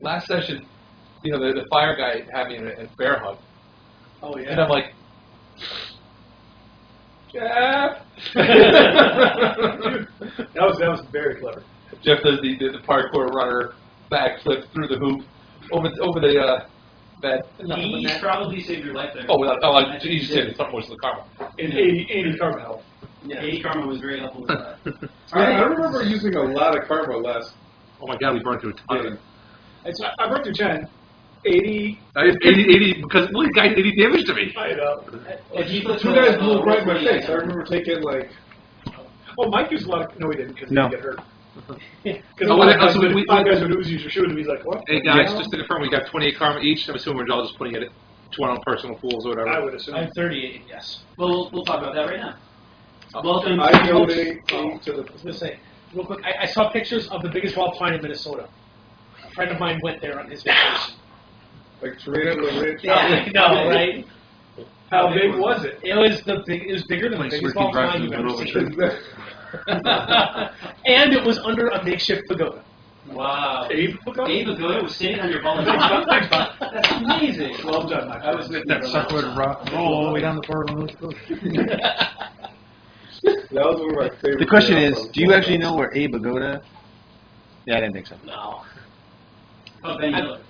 last session, the fire guy had me in a bear hug. Oh, yeah. And I'm like, Jeff! that was very clever. Jeff does the parkour runner backflip through the hoop over the bed. He probably saved your life there. You just said something was the karma. And 80 karma help. Yeah, 80 karma was very helpful with that. I remember using a lot of karma last. Oh my god, we burned through a ton. I burned through 10. 80. I had 80 because one guy did 80 damage to me. I know. Two guys blew right in my face. I remember taking like. Oh, Mike used a lot of. No, he didn't because he didn't get hurt. Because five guys would Uzis or shoot him. He's like, what? Hey guys, just to confirm, we got 28 karma each. I'm assuming we're all just putting it to our own personal pools or whatever. I would assume. I'm 38. Yes. Well, we'll talk about that right now. Welcome. I donate to the. I was gonna say real quick. I saw pictures of the biggest wall pine in Minnesota. A friend of mine went there on his vacation. Like Torino the Rich. Yeah, I know, right? How big was it? It was bigger than the biggest wall pine you've ever seen. And it was under a makeshift pagoda. Wow. Abe Pagoda was sitting on your ball. That's amazing. Well done, Mike. I was with That sucker would roll all the way down the bar. That was one of my favorite. The question is, do you actually know where Abe Pagoda? Yeah, I didn't think so. No. Oh, Ben Miller.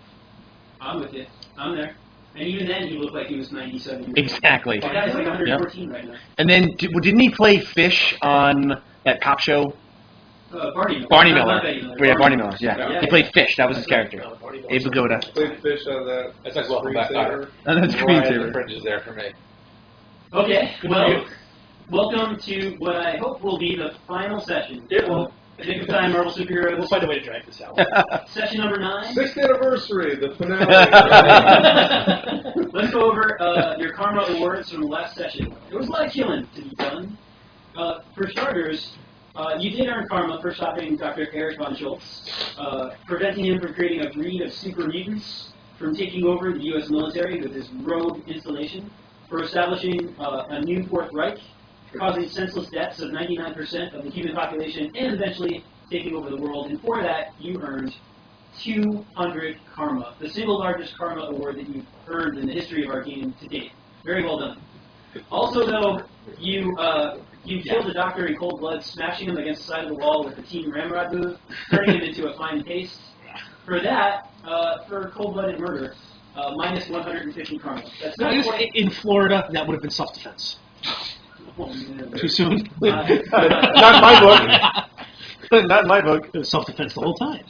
I'm with you. I'm there. And even then, he looked like he was 97 years old. Exactly. That guy's like 114 right now. And then, didn't he play Fish on that cop show? Barney Miller. Barney Not Miller. Betty Miller. Yeah, Barney Miller. Yeah. Yeah. He played Fish. That was his character. Abe Pagoda. Played Fish on that. That's like welcome back, Otter. And that's The screensaver. fringe is there for me. Okay, well, welcome to what I hope will be the final session. It will. Nick of Time, Marvel Superheroes. We'll find a way to drag this out. Session number 9. 6th anniversary, the finale. Let's go over your Karma Awards from the last session. There was a lot of killing to be done. For starters, you did earn Karma for stopping Dr. Eric Von Schultz, preventing him from creating a breed of super mutants, from taking over the U.S. military with his rogue installation, for establishing a new Fourth Reich, causing senseless deaths of 99% of the human population, and eventually taking over the world. And for that, you earned 200 Karma, the single largest Karma award that you've earned in the history of our game to date. Very well done. Also, though, you killed the Doctor in cold blood, smashing him against the side of the wall with the Team Ramrod move, turning him into a fine paste. For that, for cold-blooded murder, minus 150 Karma. That's not quite... In Florida, that would have been self-defense. Too soon? Not in my book. Not in my book. It was self-defense the whole time.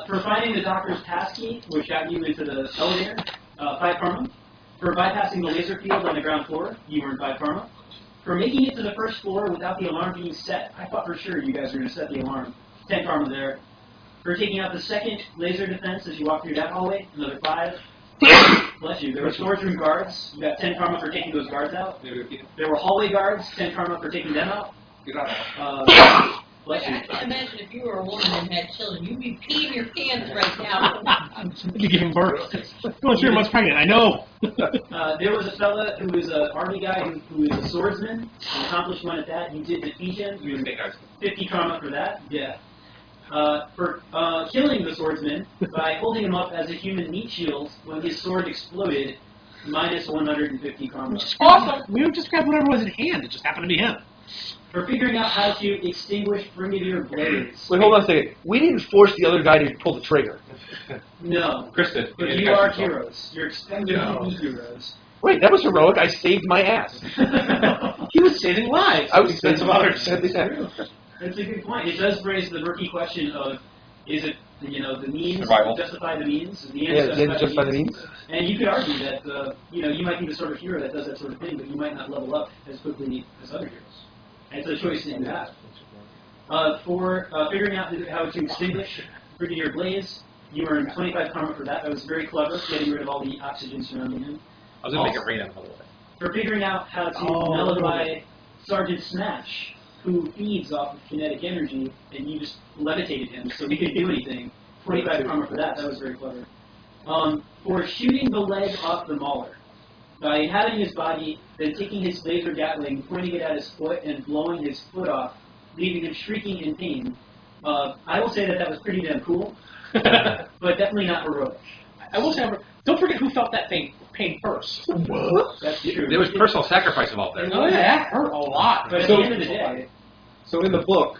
For finding the Doctor's passkey, which got you into the elevator, 5 Karma. For bypassing the laser field on the ground floor, you earned 5 Karma. For making it to the first floor without the alarm being set, I thought for sure you guys were going to set the alarm. 10 Karma there. For taking out the second laser defense as you walk through that hallway, another 5. Bless you. There were storage room guards. You got 10 Karma for taking those guards out. There were hallway guards, 10 Karma for taking them out. Bless you. I imagine if you were a woman and had children, you'd be peeing your pants right now. You're giving birth. Going 3 months pregnant, I know. There was a fella who was an army guy who is a swordsman, an accomplished one at that. You did defeat him. You made 50 Karma for that. Yeah. For killing the swordsman by holding him up as a human meat shield when his sword exploded, minus 150 Karma. Awesome. We would just grab whatever was in hand. It just happened to be him. For figuring out how to extinguish Brigadier Blaze. Wait, hold on a second. We didn't force the other guy to pull the trigger. No. Kristen. But you are heroes. You're expected to be heroes. Wait, that was heroic. I saved my ass. He was saving lives. I was That's about it. That's a good point. It does raise the murky question of, is it, the means Survival. Justify the means? The Justify the means. And you could argue that, you might be the sort of hero that does that sort of thing, but you might not level up as quickly as other heroes. And it's a choice that you have. For figuring out how to extinguish Brigadier Blaze, you earned 25 Karma for that. That was very clever, getting rid of all the oxygen surrounding him. I was going to make it rain on the way. For figuring out how to nullify Sergeant Smash, who feeds off of kinetic energy, and you just levitated him so he couldn't do anything. 25 Karma for that. That was very clever. For shooting the leg off the Mauler, by inhabiting his body, then taking his laser gatling, pointing it at his foot, and blowing his foot off, leaving him shrieking in pain. I will say that was pretty damn cool. but definitely not heroic. I will say, don't forget who felt that pain first. What? That's true. There was personal sacrifice involved there. Oh, yeah, that hurt a lot. But at So- the end of the day, So in the book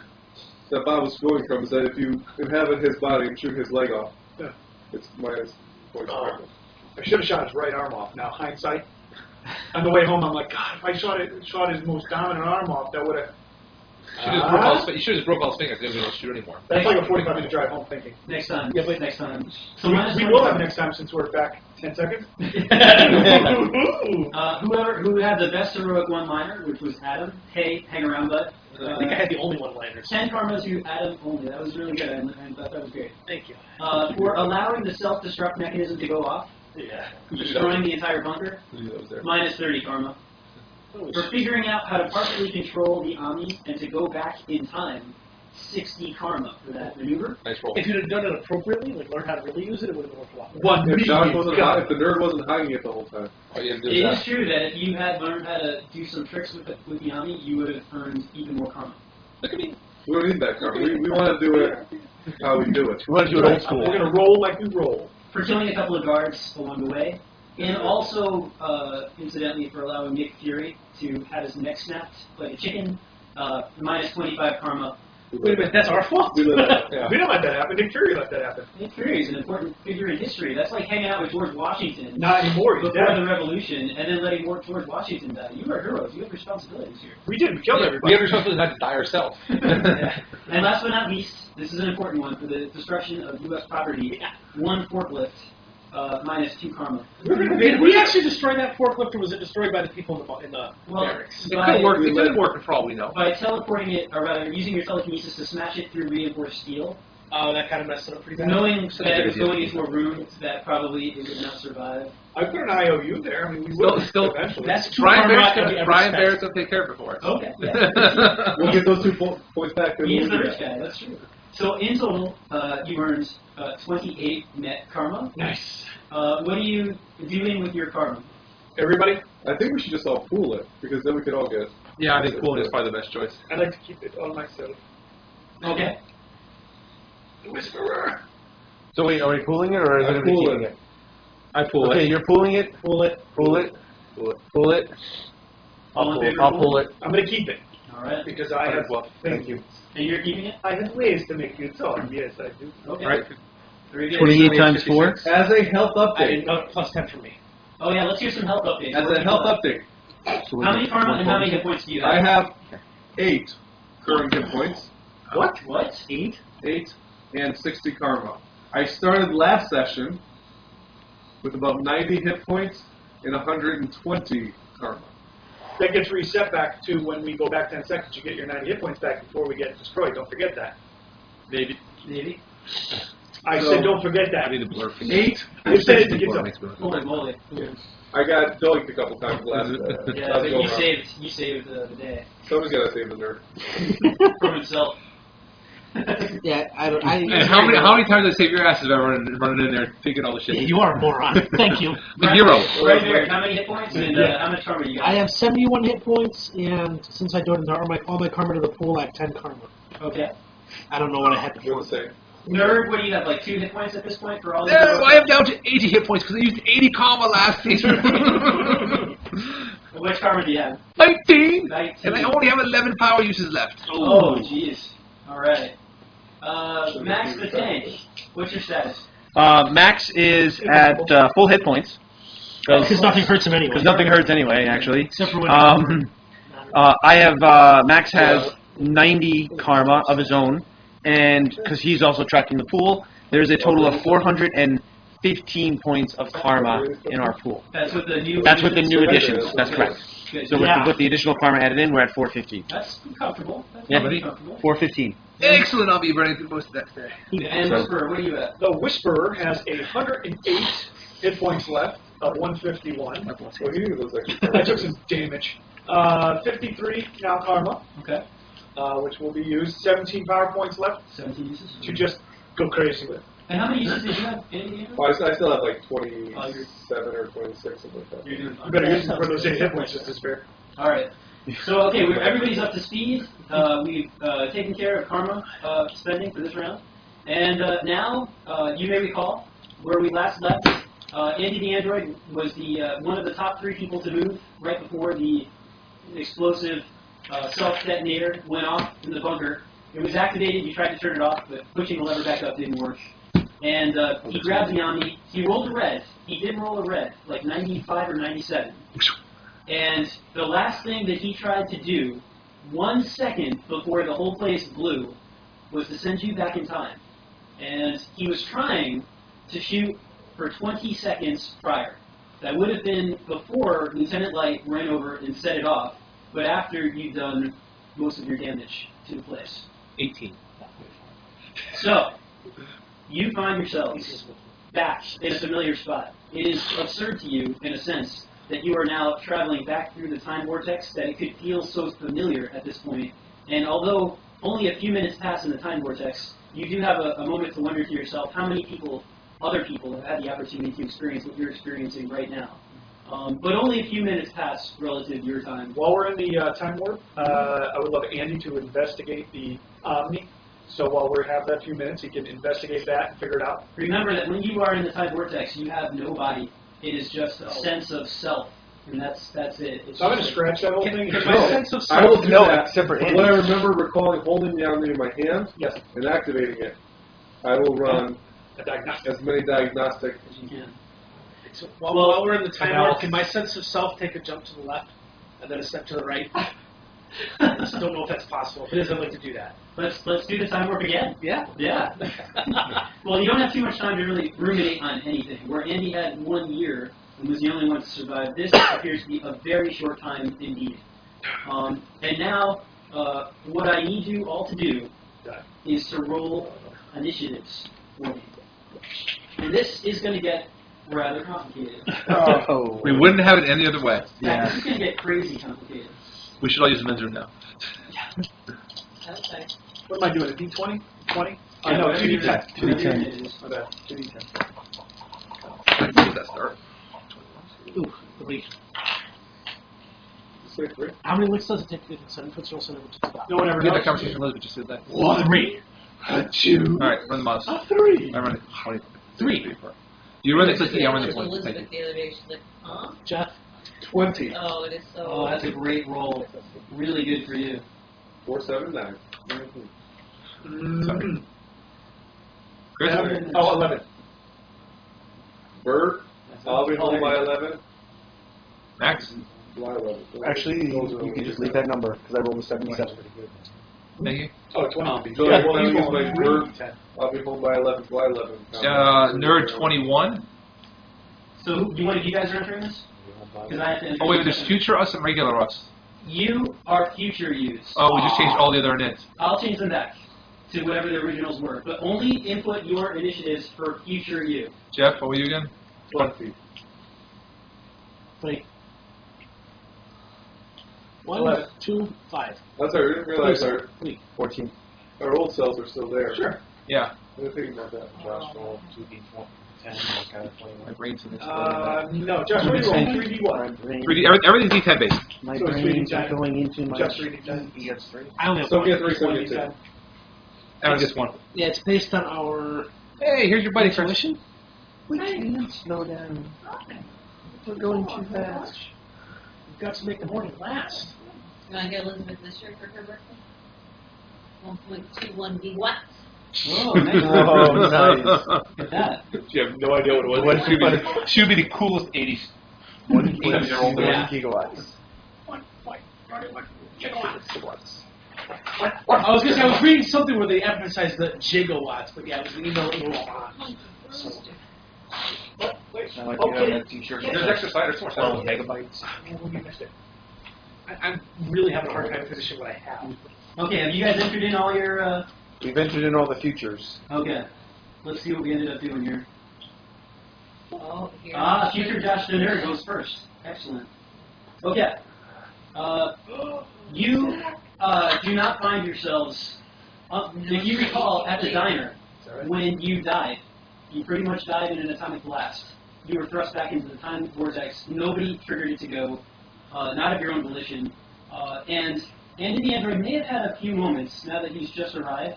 that Bob was going from is that if you inhabit his body and shoot his leg off, Yeah. it's minus points. I should have shot his right arm off. Now, hindsight. On the way home, I'm like, God, if I shot his most dominant arm off, that would have... You should have just broke all his fingers. They wouldn't be able to shoot anymore. That's like a 45-minute drive home thinking. next time. Yeah, but- next time. So So minus we will 25. have next time since we're back 10 seconds. Who had the best heroic one-liner, which was Adam. Hey, hang around, bud. I think I had the only one-liners. 10 karma to Adam only. That was really good. I thought that was great. Thank you. For allowing the self-destruct mechanism to go off, Yeah. destroying the entire bunker, That was there. minus 30 karma. For figuring out how to partially control the Ami and to go back in time, 60 karma for that maneuver. Nice roll. If you'd have done it appropriately, like learned how to really use it, it would have worked a lot better. One If million. if the nerd wasn't hiding it the whole time. Oh, yeah, It there's is that. true that if you had learned how to do some tricks with the Ami, you would have earned even more karma. Look at me. We don't need that card. We want to do it how we do it. We want to do it old school. We're going to roll like we roll. For killing a couple of guards along the way, and also, incidentally, for allowing Nick Fury to have his neck snapped like a chicken, minus 25 karma. Wait a minute, that's our fault? We let that. Yeah. We don't let that happen. Nick Fury let that happen. Nick Fury is an important figure in history. That's like hanging out with George Washington Not anymore. He's before dead. the Revolution, and then letting George Washington die. You are heroes. You have responsibilities here. We did. We killed We everybody. have a responsibility not to die ourselves. And last but not least, this is an important one for the destruction of U.S. property. One forklift, minus 2 karma. Did we actually destroy that forklift, or was it destroyed by the people in the Well, barracks? It could work. It could work for all we know. By teleporting it, or rather using your telekinesis to smash it through reinforced steel, Oh, that kind of messed it up pretty bad. knowing Such a that good it was idea. going into a room that probably it would not survive. I put an IOU there. I mean, we will Still- eventually. That's 2 Brian karma Barrett's that we gonna, ever Brian spent. Barrett's gonna take care of it for us. Okay. Yeah. We'll get those 2 points back. and He is we'll the do rich that. guy, that's true. So in total, you earned 28 net karma. Nice. What are you doing with your karma? Everybody, I think we should just all pool it because then we could all get. Yeah, I think pooling is probably the best choice. I'd like to keep it all myself. Okay. The Whisperer. So wait, are we pooling it or is I it going to be pool keeping it. it? I pool Okay, it. you're pooling it. Pull it. Pull it. Pull it. All in favor I'll of pull it. I'm going to keep it All right. because I have. Thank you. And you're keeping it? I have ways to make you talk. Yes, I do. Okay. All right. Very good. 28 times 4? As a health I update. didn't know, plus 10 for me. Oh yeah, let's hear some health updates. As a health update, How many karma and how many hit points do you have? I have 8 current hit points. What? What? 8 and 60 karma. I started last session with about 90 hit points and 120 karma. That gets reset back to when we go back 10 seconds. You get your 90 hit points back before we get destroyed. Don't forget that. Maybe. Maybe. I So- said don't forget I that. need to blur. 8 I and said it 60 to get karma. some. Holy moly. I got doinked a couple times last Yeah, last but go you around. saved the day Someone's got to save the nerd. from himself. Yeah, I don't. And how many times did I save your asses by running in there thinking all the shit? You are a moron. Thank you. The hero. Right there. How many hit points and how much karma you got? I have 71 hit points, and since I donated all my karma to the pool, I have 10 karma. Okay. I don't know what I had You're before. the same. Nerd, what do you have? Like 2 hit points at this point for all these? No, I am down to 80 hit points because I used 80 karma last season. Which karma do you have? 19! 19. And I only have 11 power uses left. Oh, jeez. All right. Max the Tank, what's your status? Max is at full hit points. Because nothing hurts him anyway. Because nothing hurts anyway, actually. Except for when I have Max has 90 karma of his own, and because he's also tracking the pool, there's a total of 415 points of karma in our pool. That's with the new. That's with the new additions. That's correct. Good. So with the additional karma added in, we're at 450. That's comfortable. That's Yeah. pretty comfortable. 415. Excellent, I'll be running through most of that today. And So- Whisperer, what are you at? The Whisperer has 108 hit points left of 151. Well, you need those extra I took some damage. 53 now karma, Okay. which will be used. 17 power points left 17 uses. to just go crazy with. And how many uses did you have? Anything? Oh, I still have like 27 or 26, something like that. You're doing fine. You better use them for those 8 hit points just to spare. All right. So, everybody's up to speed. We've taken care of karma spending for this round. And now, you may recall, where we last left, Andy the android was the one of the top 3 people to move right before the explosive self-detonator went off in the bunker. It was activated, you tried to turn it off, but pushing the lever back up didn't work. And he grabbed the Omni, he rolled a red. He did roll a red, like 95 or 97. And the last thing that he tried to do, 1 second before the whole place blew, was to send you back in time. And he was trying to shoot for 20 seconds prior. That would have been before Lieutenant Light ran over and set it off, but after you'd done most of your damage to the place. 18. So, you find yourselves back in a familiar spot. It is absurd to you, in a sense, that you are now traveling back through the time vortex, that it could feel so familiar at this point. And although only a few minutes pass in the time vortex, you do have a moment to wonder to yourself how many people, other people, have had the opportunity to experience what you're experiencing right now. But only a few minutes pass relative to your time. While we're in the time warp, I would love Andy to investigate the Omni. So while we have that few minutes, he can investigate that and figure it out. Remember that when you are in the time vortex, you have no body. It is just a sense of self, and that's it. It's So I'm going to just scratch that whole thing. Because and my go. sense of I will self. do No, that. except for But Andy. what I remember recalling holding down in my hand Yes, and activating it, I will run a diagnostic. as many diagnostic. as you can. So while we're in the time warp, Analysis. can my sense of self take a jump to the left and then a step to the right? I just don't know if that's possible. If it is, I'd like to do that. Let's do the time warp again. Yeah. Yeah. Well, you don't have too much time to really ruminate on anything. Where Andy had 1 year and was the only one to survive, this appears to be a very short time indeed. And now, what I need you all to do is to roll initiatives for me. And this is going to get rather complicated. Oh. We wouldn't have it any other way. Yeah, this is going to get crazy complicated. We should all use the men's room now. Okay. What am I doing, a D20? 20? Yeah, No, whatever your- 2D10. whatever your unit is. My bad, 2D10. I can use that start. Ooh, 3. Say 3. How many licks does it take to get consent? What's your sentence to stop? No one ever We had that knows. conversation with Elizabeth just did that. 3. Achoo. Alright, run the mouse. A 3. I run it. 3. You run it 60, I run the 20. Thank Elizabeth you. the other day, she's like, huh? Jeff? 20. Oh, it is so. Oh, that's a great roll. Really good for you. 4, 7, 9. Mm. Chris? 11. Bert, I'll be home by 11. Max? Why 11? Actually, you can just leave that number because I rolled a 77. Thank you. Oh, 20. So I want to use my Three, Bert. 10. I'll be home by 11. Why 11? Nerd 21. So, one of you guys are entering this? Because I have to. Oh, wait, there's future us and regular us. You are future yous. Oh, we just changed all the other nits. I'll change them back to whatever the originals were, but only input your initiatives for future you. Jeff, what were you again? 20. 3. 1, 11. 2, 5. That's right, we didn't realize our 3. 14. old cells are still there. Sure. Yeah. I didn't think about that. Josh, roll. 2d4. 10, My brain's in this. No, Josh, what are you rolling? 3D what? 3D, everything's D10 based. My So it's brains 3D10. are going into my... Just 3D10. He gets 3. I only have So 1. get 3, so get 2. 1D10. Everyone gets one. Yeah, it's based on our Hey, here's your buddy, Chris. intuition. We can't slow down. We're going too fast. We've got to make the morning last. You want to get Elizabeth this year for her birthday? 1.21 gigawatts. Whoa, nice. Oh, nice. Look at that. You have no idea what it was. What should be the coolest 80s. 1.01 Yeah. gigawatts. I was gonna say I was reading something where they emphasized the gigawatts, but yeah, it was the email that you were on. So, I like to have that t-shirt. There's extra side, there's more 12 side. megabytes. you missed it. I'm really having a hard time finishing what I have. Okay, have you guys entered in all your, We've entered in all the futures. okay. Let's see what we ended up doing here. Oh, here. Future Josh the Nerd goes first. Excellent. Okay. You do not find yourselves, if you recall, at the diner when you died. You pretty much died in an atomic blast. You were thrust back into the time vortex. Nobody triggered it to go, not of your own volition. And Andy the android may have had a few moments, now that he's just arrived,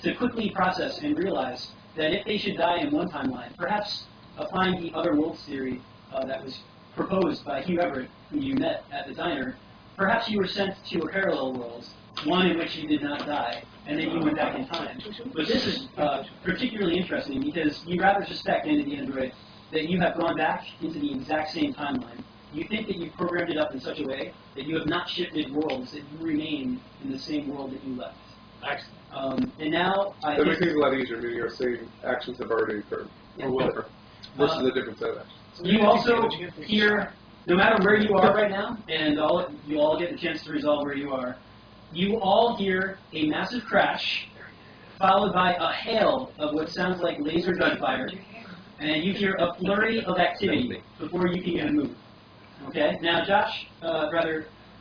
to quickly process and realize that if they should die in one timeline, perhaps applying the other worlds theory that was proposed by Hugh Everett, who you met at the diner, perhaps you were sent to a parallel world, one in which you did not die, and then you went back in time. But this is particularly interesting because you rather suspect, Andy the Android, that you have gone back into the exact same timeline. You think that you've programmed it up in such a way that you have not shifted worlds, that you remain in the same world that you left. Excellent. And now, That makes things a lot easier, meaning our same actions have already occurred, or will occur, versus a different set of actions. you also hear, no matter where you are right now, and you all get the chance to resolve where you are, you all hear a massive crash, followed by a hail of what sounds like laser gunfire, and you hear a flurry of activity before you can even move. Okay? Now,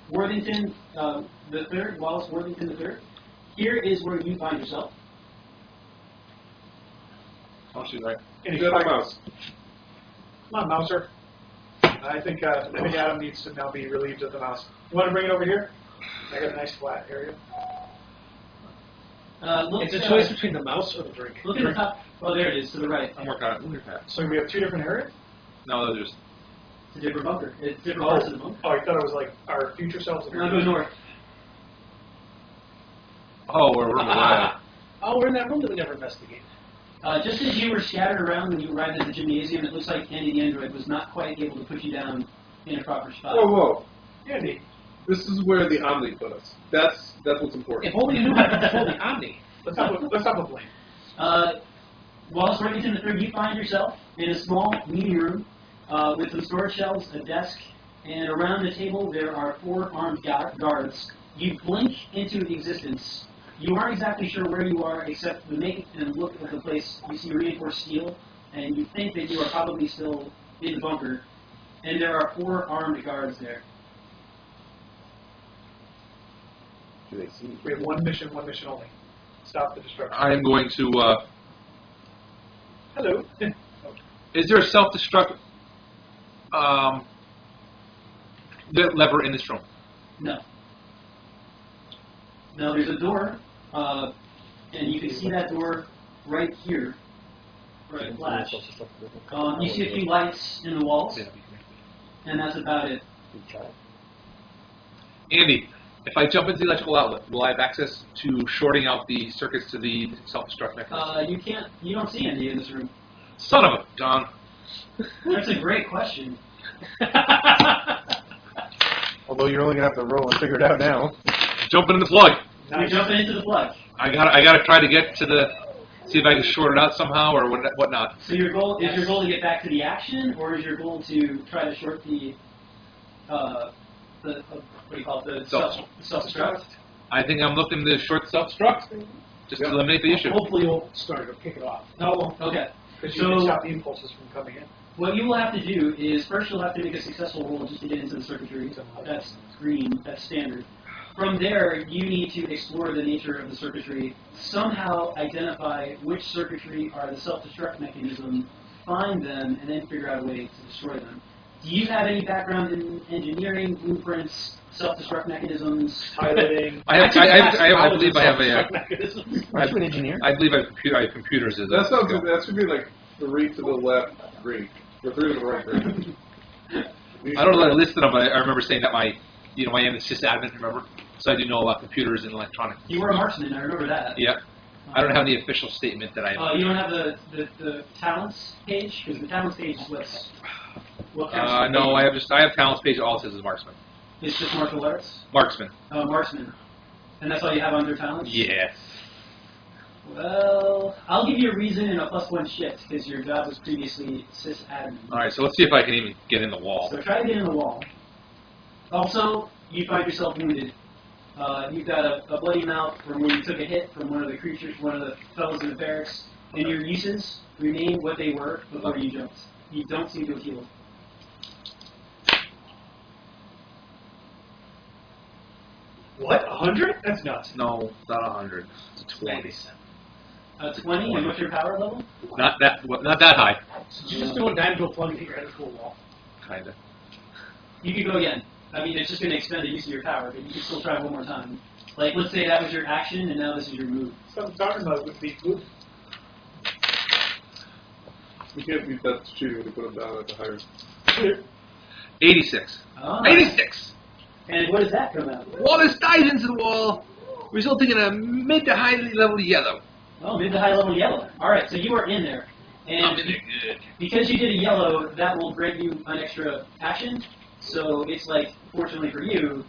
Worthington the Third, Wallace Worthington the Third, here is where you find yourself. Oh, she's right. Any Good fight- mouse. Come on, Mouser. I think Adam needs to now be relieved of the mouse. You want to bring it over here? I got a nice flat area. It's a choice between the mouse or the drink. Look at the top. Oh, there it is, to the right. I'm working on it. So we have two different areas? No, they're just. It's a different bunker. It's different parts of the bunker. Oh, I thought it was like our future selves. Now go north. Oh, we're running away. Oh, we're in that room that we never investigated. Just as you were scattered around when you arrived at the gymnasium, it looks like Andy the Android was not quite able to put you down in a proper spot. Whoa, whoa. Andy. This is where the Omni put us. That's what's important. If only you knew how to control the Omni. Let's have a blame. Wallace Worthington III, you find yourself in a small meeting room with some storage shelves, a desk, and around the table there are 4 armed guards. You blink into existence. You aren't exactly sure where you are, except the make and look of the place. You see reinforced steel, and you think that you are probably still in the bunker. And there are 4 armed guards there. Do they see? We have one mission only. Stop the destruction. I am going to. Hello. Is there a self-destruct lever in this room? No. No, there's a door, and you can see that door right here. Right, flash. You see a few lights in the walls, and that's about it. Andy, if I jump into the electrical outlet, will I have access to shorting out the circuits to the self-destruct mechanism? You can't. You don't see Andy in this room. Son of a gun. That's a great question. Although you're only gonna have to roll and figure it out now. Jumping in the plug. You're jumping into the plug. I gotta try to get to see if I can short it out somehow or whatnot. So your goal is your goal to get back to the action, or is your goal to try to short the what do you call it, the self-destruct? I think I'm looking to short the self-destruct, just to eliminate the issue. Hopefully you'll start it or kick it off. No, it won't. Okay. Because you can stop the impulses from coming in. What you will have to do is first you'll have to make a successful roll just to get into the circuitry. That's green. That's standard. From there, you need to explore the nature of the circuitry, somehow identify which circuitry are the self-destruct mechanism, find them, and then figure out a way to destroy them. Do you have any background in engineering, blueprints, self-destruct mechanisms? Piloting. I believe I have a. Are you an engineer? I believe I have computers as a. That sounds good. That should be like 3 to the left, green. Or 3 to the right, green. I don't know that I listed them, but I remember saying that my am is sysadmin, remember? So I do know about computers and electronics. You were a marksman, I remember that. Yeah. I don't have the official statement that I am. You don't have the talents page? Because the talents page is what No, I have talents page, all it says is marksman. It's just martial arts? Marksman. Marksman. And that's all you have under talents? Yeah. Well, I'll give you a reason and a +1 shift, because your job was previously sysadmin. Alright, so let's see if I can even get in the wall. So try to get in the wall. Also, you find yourself wounded. You've got a bloody mouth from where you took a hit from one of the creatures, one of the fellows in the barracks, and your uses remain what they were before you jumped. You don't seem to have healed. What? 100? That's nuts. No, not 100. It's 20. 20, and what's your power level? Not that high. Did you just do a dime plug and hit your head into a wall? Kinda. You could go again. I mean, it's just going to expend the use of your power, but you can still try one more time. Like, let's say that was your action, and now this is your move. Some karma would be good. You can't beat that cheating to put them down at the higher. 86. Oh. 86. And what does that come out? Wallace dives into the wall, resulting in a mid to highly level yellow. Oh, mid to high level yellow. All right, so you are in there. And I'm in there good. because you did a yellow, that will grant you an extra action. So it's like, fortunately for you,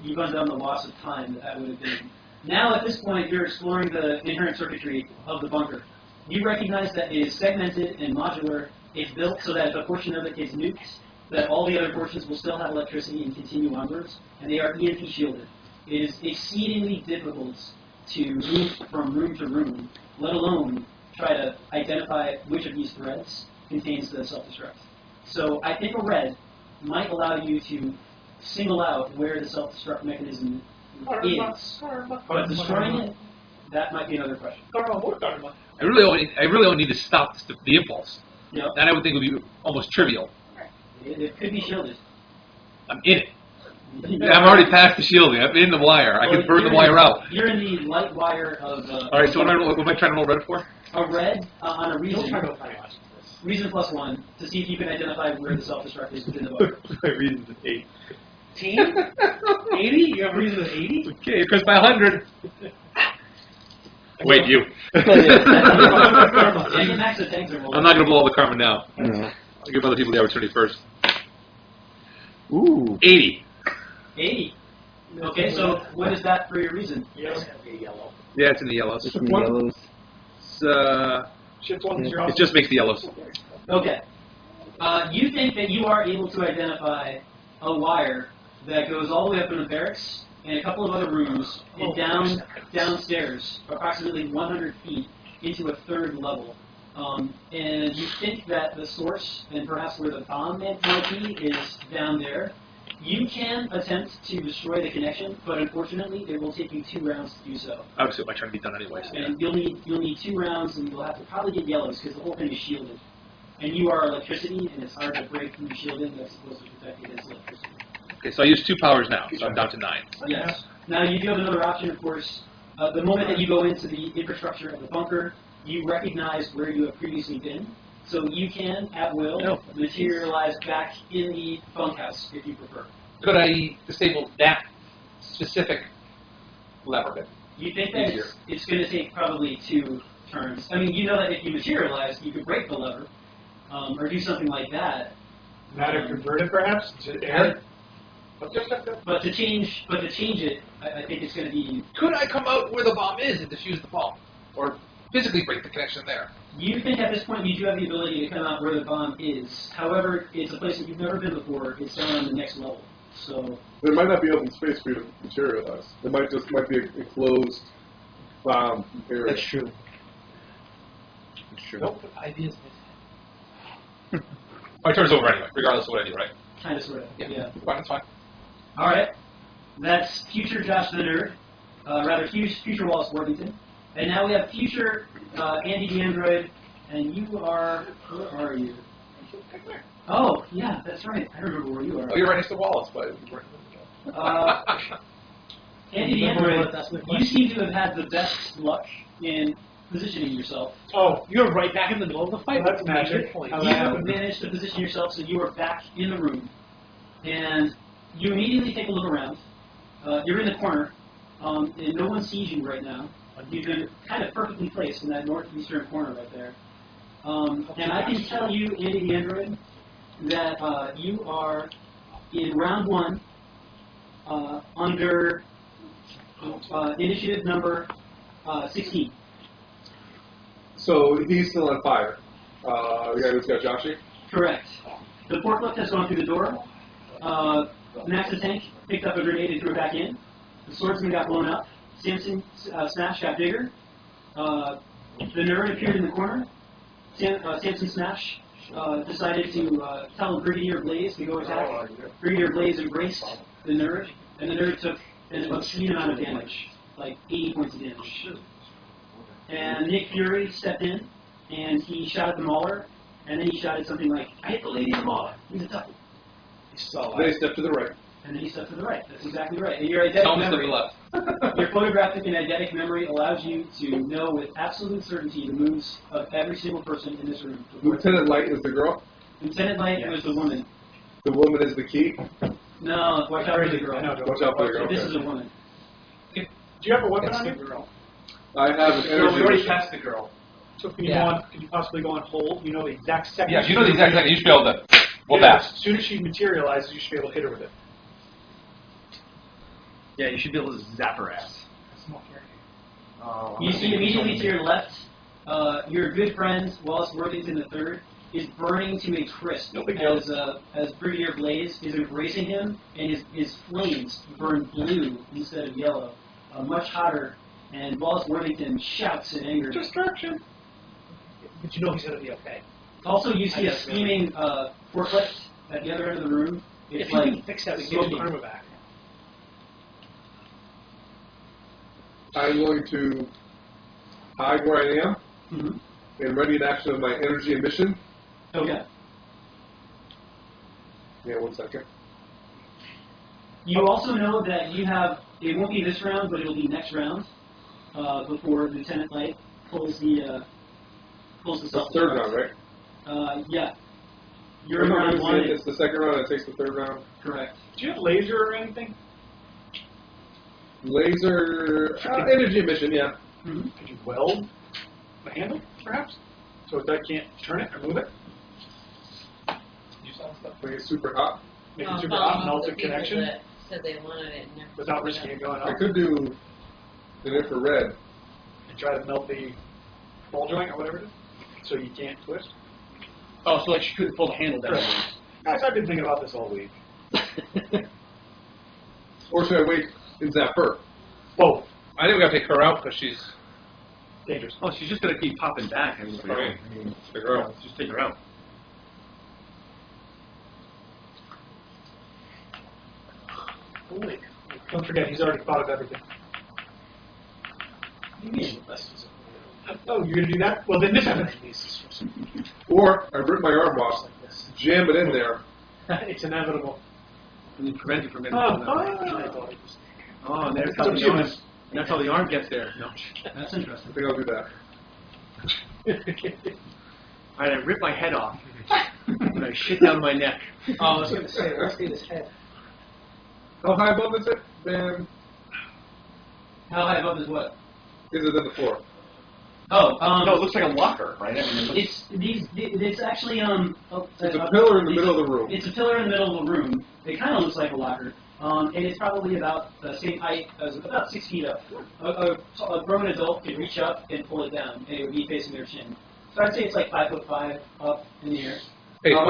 you've undone the loss of time that would have been. Now at this point, you're exploring the inherent circuitry of the bunker. You recognize that it is segmented and modular. It's built so that if a portion of it gets nuked, that all the other portions will still have electricity and continue onwards, and they are EMP shielded. It is exceedingly difficult to move from room to room, let alone try to identify which of these threads contains the self-destruct. So I think a red might allow you to single out where the self-destruct mechanism is. But destroying it, that might be another question. I really only need to stop the impulse. Yep. That I would think would be almost trivial. It could be shielded. I'm in it. I'm already past the shielding. I'm in the wire. I can burn the wire out. You're in the light wire of... All right, so what am I trying to roll red for? A red on a reason. Don't try to find us. Reason +1 to see if you can identify where the self-destruct is within the bunker. My reason's an 8. 80? You have a reason at 80? Okay, because by 100. Wait, you. Yeah, you max the tanks are rolling. I'm not going to blow all the karma now. No. I'll give other people the opportunity first. Ooh. 80. 80. Okay, so what is that for your reason? Yes. Yeah, it's in the yellows. Just in the yellows. It just makes the yellows. Okay. You think that you are able to identify a wire that goes all the way up in the barracks and a couple of other rooms and downstairs, approximately 100 feet, into a third level. And you think that the source, and perhaps where the bomb might be, is down there. You can attempt to destroy the connection, but unfortunately, it will take you 2 rounds to do so. Obviously, my turn to be done anyways. And you'll need 2 rounds, and you'll have to probably get yellows because the whole thing is shielded. And you are electricity, and it's hard to break through shielding that's supposed to protect against electricity. Okay, so I use 2 powers now, so I'm down to 9. Yes. Now you do have another option, of course. The moment that you go into the infrastructure of the bunker, you recognize where you have previously been. So you can, at will, materialize back in the bunkhouse, if you prefer. Could I disable that specific lever bit? You think that it's going to take probably 2 turns. I mean, you know that if you materialize, you could break the lever, or do something like that. Matter converted, perhaps, to air. But to change it, I think it's going to be. Could I come out where the bomb is and defuse the bomb? Or physically break the connection there? You think at this point you do have the ability to come out where the bomb is. However, it's a place that you've never been before. It's down on the next level. So There might not be open space for you to materialize. There might be an enclosed bomb area. That's true. That's true. Nope, ideas. My turn's over anyway, regardless of what I do, right? kind of, sort of. Yeah. Fine, that's fine. All right. That's future Josh the Nerd. Rather, future Wallace Worthington. And now we have future Andy the Android. And you are... Where are you? Oh, yeah, that's right. I remember where you are. Oh, you're right next to Wallace, but... Andy the Android, you seem to have had the best luck in positioning yourself. Oh, you're right back in the middle of the fight. Well, that's magic. Point. How You that happened? managed to position yourself so you are back in the room. And you immediately take a look around. You're in the corner, and no one sees you right now. You've been kind of perfectly placed in that northeastern corner right there. And I can tell you, Andy the Android, that you are in round 1 under initiative number 16. So he's still on fire. The guy who's got Joshi? Correct. The forklift has gone through the door. Max the Tank picked up a grenade and threw it back in. The swordsman got blown up. Samson Smash got bigger. The nerd appeared in the corner. Samson Smash decided to tell Brigadier Blaze to go attack. Brigadier Blaze embraced the nerd, and the nerd took an obscene amount of damage, like 80 points of damage. And Nick Fury stepped in, and he shot at the Mauler, and then he shot at something like, I hit the lady in the Mauler. He's a toughie. They step to the right. And then you step to the right. That's exactly right. And your eidetic Tell me to the memory, left. your photographic and eidetic memory allows you to know with absolute certainty the moves of every single person in this room. Lieutenant Light is the girl. Lieutenant Light was the woman. The woman is the key. No, watch out for the girl. Watch out for the girl. This is a Okay. woman. Do you have a weapon on the you? girl. I have an We energy. already mission. passed the girl. So can you go on? Can you possibly go on hold? You know the exact second. Yeah, if you know the exact second, you should be able to. Well, Yeah, fast. as soon as she materializes, you should be able to hit her with it. Yeah, you should be able to zap her ass. You see immediately to your left, your good friend, Wallace Worthington III, is burning to a crisp as Brigadier Blaze is embracing him, and his flames burn blue instead of yellow, much hotter, and Wallace Worthington shouts in anger. Destruction. But you know he's going to be okay. Also, you see I a guess, steaming forklift at the other end of the room. It's If you like can fix that, we can get smoking. your karma back. I'm going to hide where I am Mhm. and ready in action of my energy emission. Okay. Yeah, 1 second. You also know that you have, it won't be this round, but it'll be next round, before Lieutenant Light pulls the That's self. the third round, right? Yeah. You're in No, round one. it's the second round. It takes the third round. Correct. Do you have laser or anything? Laser energy emission. Yeah. Mm-hmm. Could you weld the handle, perhaps? So that can't turn it or move it? Make it super hot. Make Well, it super follow hot, up melt the the people connection that said they wanted it and never without risking it going I up. could do an infrared. And try to melt the ball joint or whatever it is, so you can't twist. Oh, so like she couldn't pull the handle down. Guys, I've been thinking about this all week. Or should I wait and zap her? Both. I think we gotta take her out because she's. Dangerous. Oh, she's just gonna keep popping back. I mean, Right. the girl. Let's just take her out. Holy. Don't forget, he's already thought of everything. Oh, you're going to do that? Well, then this happens. Or I rip my arm off, jam it in there. It's inevitable. And you prevent it from getting. Oh, Oh, and there's It's how up the to you. arm. And that's how the arm gets there. No. That's I interesting. think I'll do that. All right, I rip my head off, and I shit down my neck. Oh, I was going to say, let's get his head. How high above is it? Then How high above is what? is it in the floor? Oh, No, it looks like a locker, right? I mean, it looks- it's actually It's a pillar in the middle of the room. It's a pillar in the middle of the room. It kind of looks like a locker, and it's probably about the same height as about 6 feet up. A grown adult can reach up and pull it down, and it would be facing their chin. So I'd say it's like 5'5" up in the air. Hey, How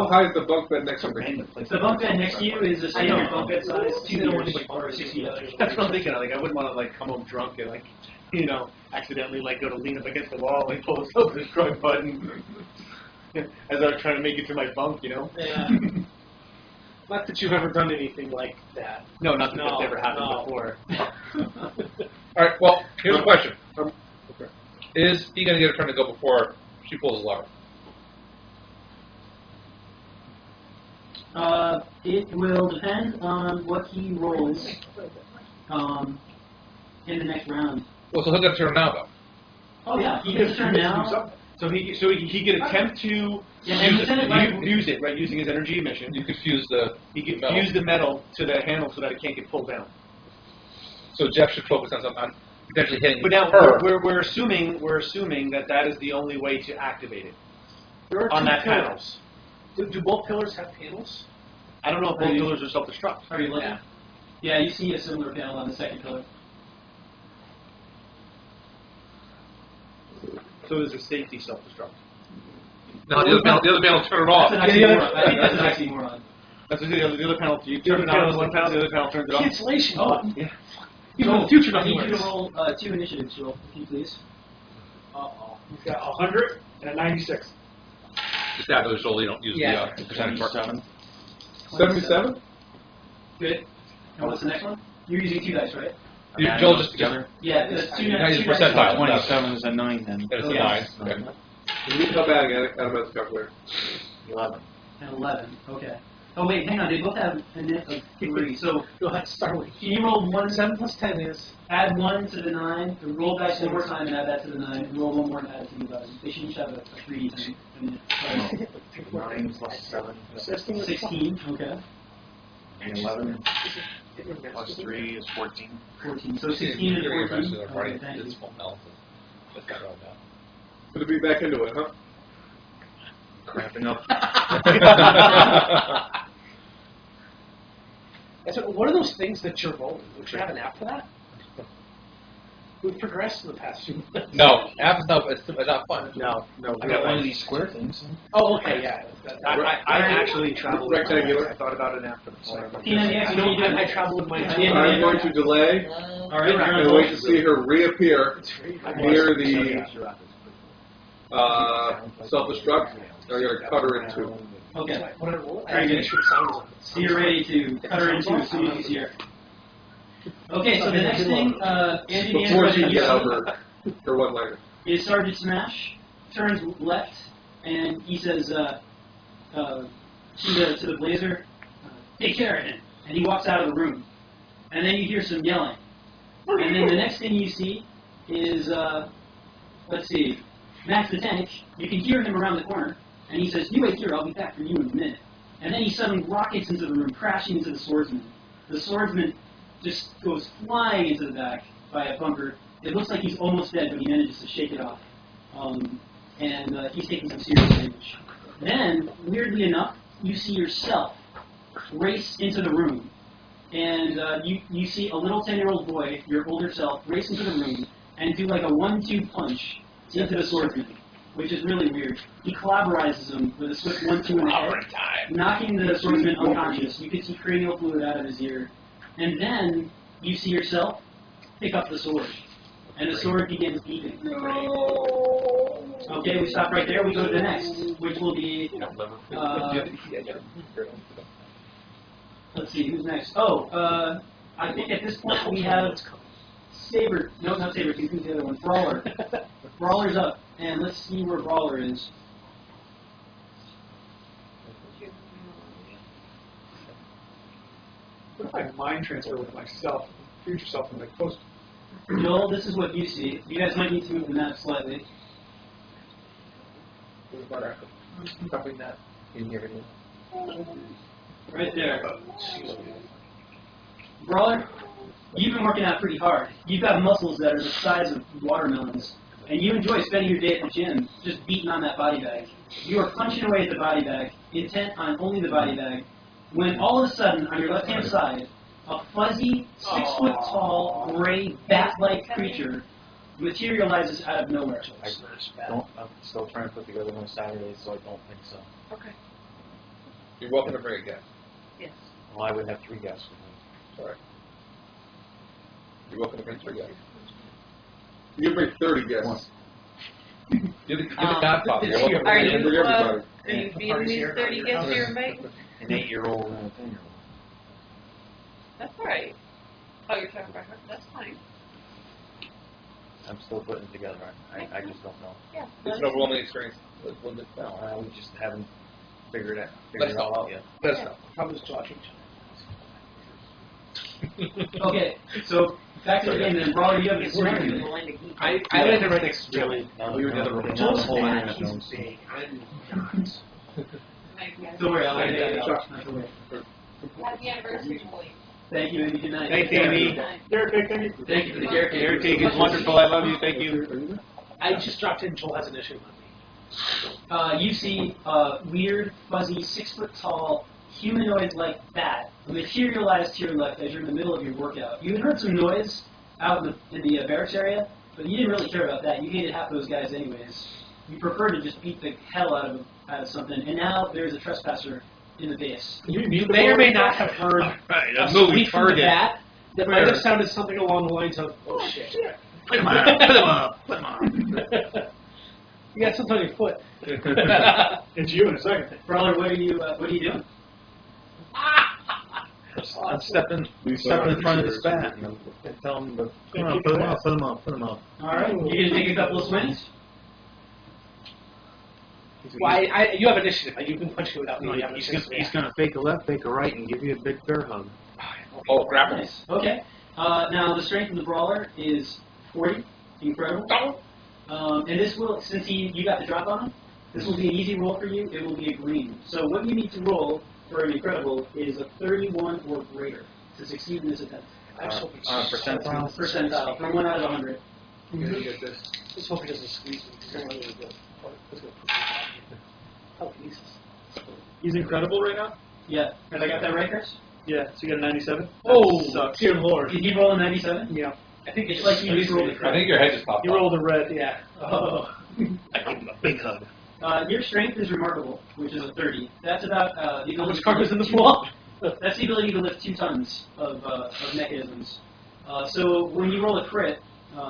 high is the bunk bed next to me? random place. The bunk bed next to you is a standard bunk bed size, 2 meters or 6 feet up. That's what I'm thinking. Like, I wouldn't want to like come home drunk and like, you know, accidentally like go to lean up against the wall and pull the self-destruct button as I was trying to make it to my bunk, you know. Yeah. Not that you've ever done anything like that. No, not that No, that's ever happened no. before. All right. Well, here's the question: Okay. Is he gonna get a turn to go before she pulls his lever? It will depend on what he rolls in the next round. Well, so he'll get a turn now, though. Oh yeah, he gets a turn now. So he could attempt to Yeah, and Lieutenant Light- use it, right, using his energy emission. You could fuse the. He could metal. fuse the metal to the handle so that it can't get pulled down. So Jeff should focus on something, on potentially hitting But now her. we're assuming that is the only way to activate it There are on two that panel. pillars. Do both pillars have panels? I don't know if both pillars are self-destruct. Are you looking? Yeah, you see a similar panel on the second pillar. So there's a safety self-destruct. No, the other panel turn it off. That's an oxymoron. I think that's an oxymoron. That's the other panel. You turn it on one panel, the other panel turns it off. Cancellation Oh, button. Yeah. Even in the future, I nothing need you to works. roll 2 initiatives, Joel, if you please. Uh-oh. He's got 100 and a 96. Just add those so you don't use the percentage mark. 77? Good. And what's the next one? You're using 2 dice, right? Joel just together. Yeah, that's 2 Now dice. use percentile. 27 is a 9 then. That's a Yeah. 9. Okay. You need to come back out of my calculator. 11. And 11. Okay. Oh wait, hang on. They both have a net of 3. So Go ahead, start with can you roll 1? 7 plus 10 is. Add 1 to the 9. And roll dice one more time and add that to the 9. And roll 1 more and add it to the 11. They should each have a 3 thing. 9 plus 7 16. Okay. and 11 plus 3 is 14. 14. So 16 and 14. Okay, thank you. Good to be back into it, huh? Cramping up. What are those things that you're rolling? Would you have an app for that? We've progressed in the past few months. No, app's not, it's not fun. No. I got one of these square things. Oh, okay, yeah. I actually travel with Rectangular. I thought about an app for the phone. Tina, yes, You know, you I travel with my I'm going to delay All right, you're on and roll. wait to see her reappear near the self-destruct. I'm going to cut her in 2. Okay. When I roll it, Very good. make sure it sounds on it. So you're ready to cut her in 2 as soon as you see her. Okay, so the next thing, Andy Before she you gets out see her one-liner. is Sergeant Smash turns left, and he says to the Blazer, take care of him. And he walks out of the room. And then you hear some yelling. And then the next thing you see is, let's see, Max the Tank. You can hear him around the corner, and he says, you wait here, I'll be back for you in a minute. And then he suddenly rockets into the room, crashing into the swordsman. The swordsman just goes flying into the back by a bunker. It looks like he's almost dead, but he manages to shake it off. And he's taking some serious damage. Then, weirdly enough, you see yourself race into the room. And you see a little 10-year-old boy, your older self, race into the room and do like a 1-2 punch into the swordsman, which is really weird. He collaborizes him with a swift 1-2 in the head, knocking the swordsman unconscious. You can see cranial fluid out of his ear. And then you see yourself pick up the sword. And the sword begins beeping. Okay, we stop right there. We go to the next, which will be... let's see, who's next? Oh, I think at this point we have Saber. No, not Saber. Who's the other one? Brawler. Brawler's up. And let's see where Brawler is. What if I mind transfer with myself, future self, and like post? Joel, this is what you see. You guys might need to move the map slightly. Copying that in here. Right there. Brawler, you've been working out pretty hard. You've got muscles that are the size of watermelons. And you enjoy spending your day at the gym just beating on that body bag. You are punching away at the body bag, intent on only the body bag, when all of a sudden, on your left-hand side, a fuzzy, 6-foot-tall, gray, bat-like creature materializes out of nowhere. I'm still trying to put together my Saturday, so I don't think so. Okay. You're welcome to bring a guest. Yes. Well, I would have 3 guests with me. Sorry. You're welcome to bring 3 guests. You can bring 30 guests. You're the godfather. You're welcome to Are bring you, Bring everybody. are you beating these 30 guests you're inviting? An 8-year-old and a 10-year-old. That's all right. Oh, you're talking about her? That's fine. I'm still putting it together. I just don't know. Yeah. It's an overwhelming experience. No, we just haven't figured it Let us all know. out yet. Let us know. How was Joshua? Okay, so back to the game then. Brawler, you have a sword. I landed right next to Joey. Now We were in the other room. now the whole internet knows. Don't worry, I'll edit that out. Not to worry. Happy anniversary, William. Thank you, Amy. Good night. Thanks, Amy. Derek, thank you. Thank you for the caretaker. Caretaker is wonderful. I love you. Thank you. I just dropped in. Joel has an issue with me. You see a weird, fuzzy, 6-foot-tall, humanoid-like bat materialized to your left as you're in the middle of your workout. You had heard some noise out in the barracks area, but you didn't really care about that. You hated half those guys anyways. You prefer to just beat the hell out of something. And now there's a trespasser in the base. You may or may not have heard a squeak from the bat that might have sounded something along the lines of, oh shit. Put him on. Put him up. Put him on. You got something on your foot. It's you in a second. Brawler, what are you doing? I'm stepping in front of this bat and tell him to come on, put him up. All right, you're gonna take a couple of swings. Well, you have initiative. You can punch me without me. having He's initiative. gonna fake a left, fake a right, and give you a big bear hug. Oh, grapple. Nice. Okay. Now the strength of the brawler is 40. Incredible. And this will, since you got the drop on him, this will be an easy roll for you. It will be a green. So what you need to roll for an incredible is a 31 or greater to succeed in this attempt. I'm just hoping Percentile from 1 out of 100. Just hope he doesn't squeeze me. Because I'm really good. Oh, Jesus. He's incredible right now? Yeah. Have I got that right, Chris? Yeah, so you got a 97? Oh, Sucks. dear Lord. Did you roll a 97? Yeah. I think It's like you just rolled a I crit. think your head just popped You off. rolled a red, yeah. Oh. I give him a big hug. Your strength is remarkable, which is a 30. That's about the How ability much to carcass lift in the two- wall? That's the ability to lift 2 tons of mechanisms. So when you roll a crit,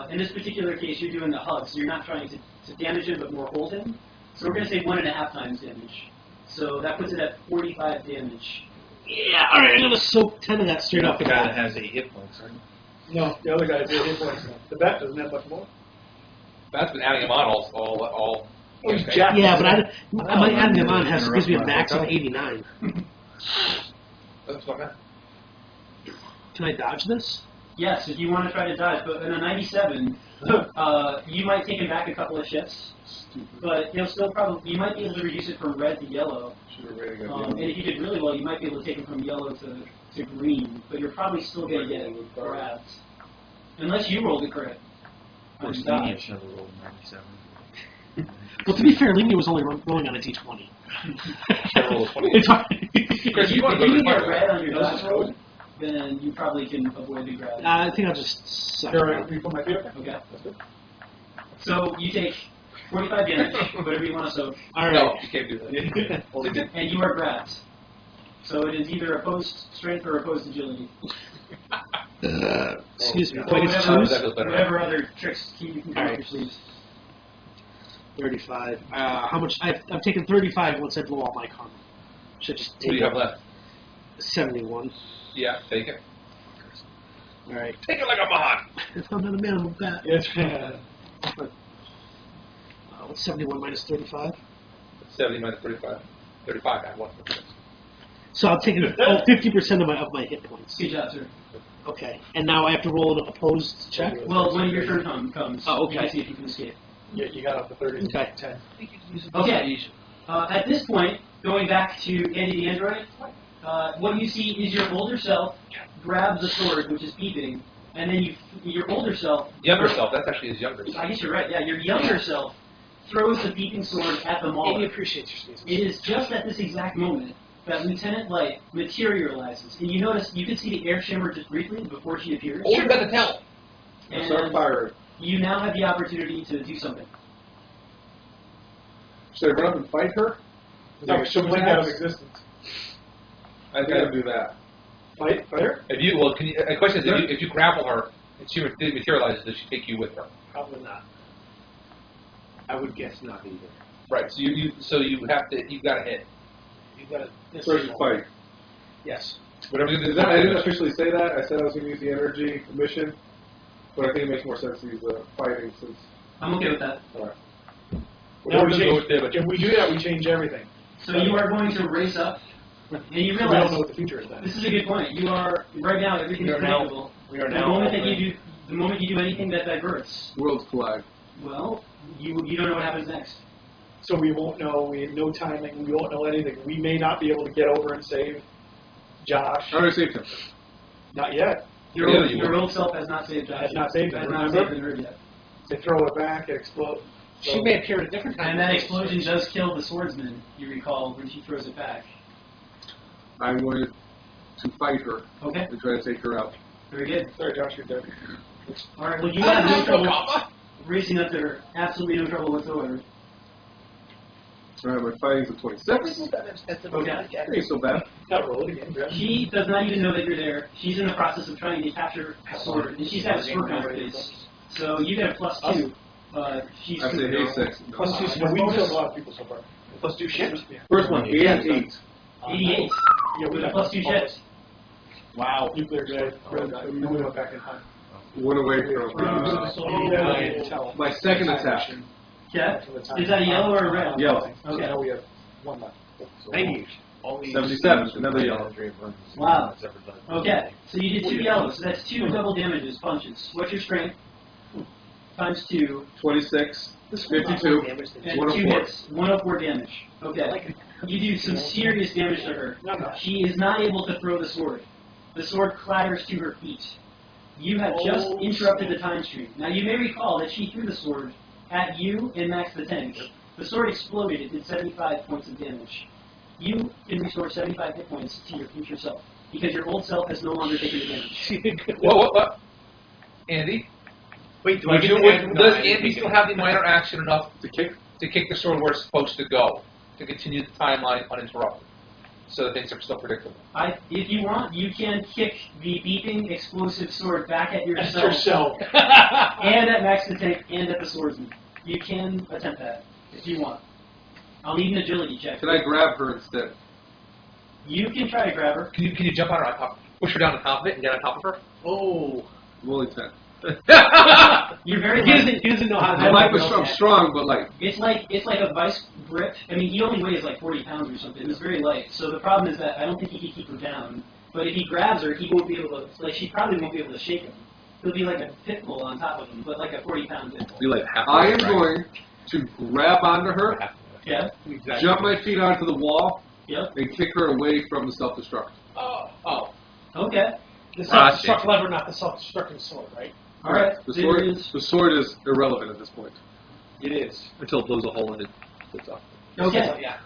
in this particular case, you're doing a hug, so you're not trying to damage him, but more hold him. So we're going to say 1.5 times damage. So that puts it at 45 damage. Yeah, alright, I'm gonna soak 10 of that straight You're off not the the guy that bat. has 8 hit points, right? No, the other guy did hit points now. The bat doesn't have much more. That's been adding him on all. Oh, he's jacked. Yeah, but my adding them on gives me a max of 89. That's not bad. Can I dodge this? Yes, if you want to try to dodge, but in a 97, you might take him back a couple of shifts, but he'll still probably, you might be able to reduce it from red to yellow. And if you did really well, you might be able to take him from yellow to green, but you're probably still going to get grabbed. Unless you roll the crit. Of course, Lenient never rolled 97. Well, to be fair, Lenny was only rolling on a d20. Roll a 20. It's fine. Chris, you want to If go you to get the red on your Those dodge is roll, good. then you probably can avoid the grab. I think I'll just suck it Here, out. you put my feet up? Okay. So you take 45 damage, whatever you want to soak, Alright. No, you can't do that. Only 10. and you are grabbed. So it is either opposed strength or opposed agility. Excuse me. Or Wait, it's whatever, twos? That feels better. whatever other tricks you can come up your sleeves. 35. How much? I've taken 35 once I blow out my karma. Should just What take do you have left? 71. Yeah, take it. Alright. Take it like a mod. If I'm not a man, I'm a bat. Yes. What's 71 minus 35? 70 minus 35. 35, I want. So I'm taking 50% of my hit points. Good job, sir. Okay. And now I have to roll an opposed check? Well, when your turn comes, Oh, you okay. can see if you can escape. Yeah, you got up to 30. Okay. 10. Okay. At this point, going back to Andy the Android, what you see is your older self grabs the sword, which is beeping, and then your older self... Younger self, that's actually his younger self. I guess you're right, yeah. Your younger self throws the beeping sword at the Amy mauler. appreciates your space. It is just at this exact moment that Lieutenant Light materializes, and you notice, you can see the air shimmer just briefly before she appears. Oh, you got to tell. And Start firing. you now have the opportunity to do something. Should I run up and fight her? No, she'll blink out of existence. I gotta do that. Fight her? If you, well, can you, the question is, if you grapple her and she materializes, does she take you with her? Probably not. I would guess not either. Right. So you have to, you've got to hit. You've got to... First fight. Yes. Whatever you do. I didn't officially say that. I said I was going to use the energy mission, but I think it makes more sense to use the fighting since. I'm okay with that. Alright. Now we Whatever change, you do, if we do that, we change everything. So you are going to race up, and you We don't realize, know what the future is then. this is a good point, you are, right now, everything's predictable. We are The now. moment that you do, the moment you do anything that diverts, Worlds collide. well, you don't know what happens next. So we won't know, we have no timing, we won't know anything. We may not be able to get over and save Josh. I already saved him. Not yet. Your, Yeah, old, you your will. old self has not saved Josh. Has not saved him, Has not remember? saved the nerd yet. They throw it back, it explodes. She may appear at a different time. And that explosion does kill the swordsman, you recall, when she throws it back. I'm going to fight her Okay, and try to take her out. very good. Sorry, Josh, you're dead. Alright, well, you have no trouble racing up to her. Absolutely no trouble whatsoever. Alright, my fighting's a 26. Okay. Ain't so bad. Now roll it again, Jeff. She does not even know that you're there. She's in the process of trying to capture a sword, and she's got a smirk on her face. So you get a +2. She's I say A6. Plus two, we killed a lot of people so far. Plus two ships? First one, 8 and 8. 88 Yeah, with a got +2 ships. Wow. Nuclear grade. We went back in time. One away from my second attack. Okay. Is that a yellow or a red? Yellow. So Okay. now we have one left. 90. 77, another yellow. Wow. Okay, so you did 2 yellows, so that's 2 double damages, punches. What's your strength? Times 2, 26, 52, and 2 104. hits, 104 damage. Okay. You do some serious damage to her. She is not able to throw the sword. The sword clatters to her feet. You have just interrupted the time stream. Now you may recall that she threw the sword at you and Max the Tank. The sword exploded, it did 75 points of damage. You can restore 75 hit points to your future self, because your old self has no longer taken the damage. What? Andy? Wait, do I Would get you, to would, add- no, does I didn't Andy think still it. have the minor action enough To kick? to kick the sword where it's supposed to go, to continue the timeline uninterrupted, so that things are still predictable? If you want, you can kick the beeping explosive sword back at That's yourself, yourself. and at Max the Tank, and at the swordsman. You can attempt that, if you want. I'll need an agility check. Can I grab her instead? You can try to grab her. Can you jump on her on top, push her down on top of it and get on top of her? Oh. I'm only 10. You're very He doesn't know how to I do might it. be I'm strong, but like, It's like a vice grip. I mean, he only weighs like 40 pounds or something. It's very light. So the problem is that I don't think he can keep her down. But if he grabs her, he won't be able to. Like, she probably won't be able to shake him. He'll be like a pit bull on top of him, but like a 40-pound pit bull. Be like half. I am going to grab onto her, Yeah. jump my feet onto the wall, Yep. and kick her away from the self-destruct. Oh. Okay. The Ah, self-destruct lever, not the self-destructing sword, right? All right. The There sword, is- the sword is irrelevant at this point. It is. Until it blows a hole in it. It's off. Okay. Yeah.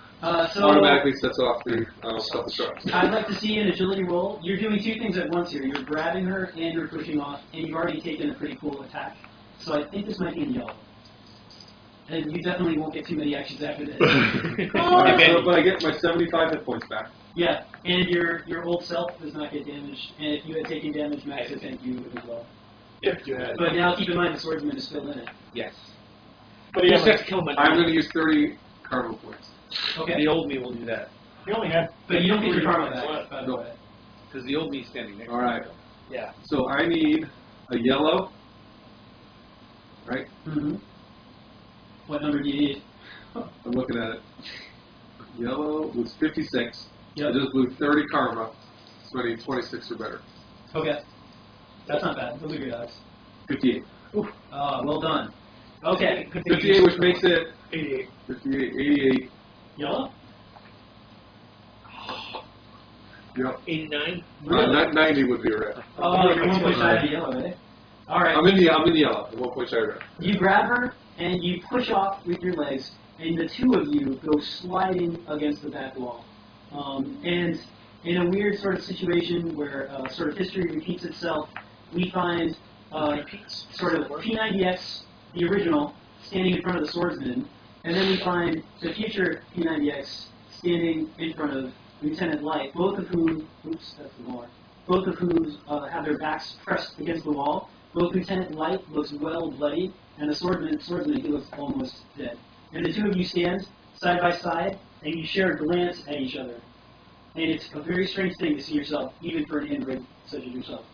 So Automatically sets off the self-destruct. I'd like to see an agility roll. You're doing 2 things at once here. You're grabbing her and you're pushing off, and you've already taken a pretty cool attack. So I think this might be in yellow. And you definitely won't get too many actions after this. But I get my 75 hit points back. Yeah, and your old self does not get damaged. And if you had taken damage, Max, I think you would as well. If you had. But now keep in mind the swordsman is still in it. Yes. But You he just have only, to kill him. I'm going to use 30 karma points. Okay. The old me will do that. he only had. But you don't get your karma points back, left. by the No. way. Because the old me's standing next All right. Yeah. So I need a yellow. Right? Mm-hmm. What number do you need? I'm looking at it. Yellow was 56. Yep. I just blew 30 karma, so I need 26 or better. Okay. That's not bad. Those are good odds. 58. Well done. Okay. 58, which makes it 88. 58, 88. Yellow? Yep. 89. 90 would be red. Oh, you're 1 point shy of the yellow, eh? All right. I'm in the yellow. I'm 1 point shy of red. You grab her and you push off with your legs, and the 2 of you go sliding against the back wall. And in a weird sort of situation where sort of history repeats itself, we find sort of P90X, the original, standing in front of the swordsman, and then we find the future P90X standing in front of Lieutenant Light, both of whom, oops, that's the more, both of whom have their backs pressed against the wall. Both Lieutenant Light looks well bloodied, and the swordsman, he looks almost dead. And the 2 of you stand side by side, and you share a glance at each other. And it's a very strange thing to see yourself, even for an inbred such as yourself.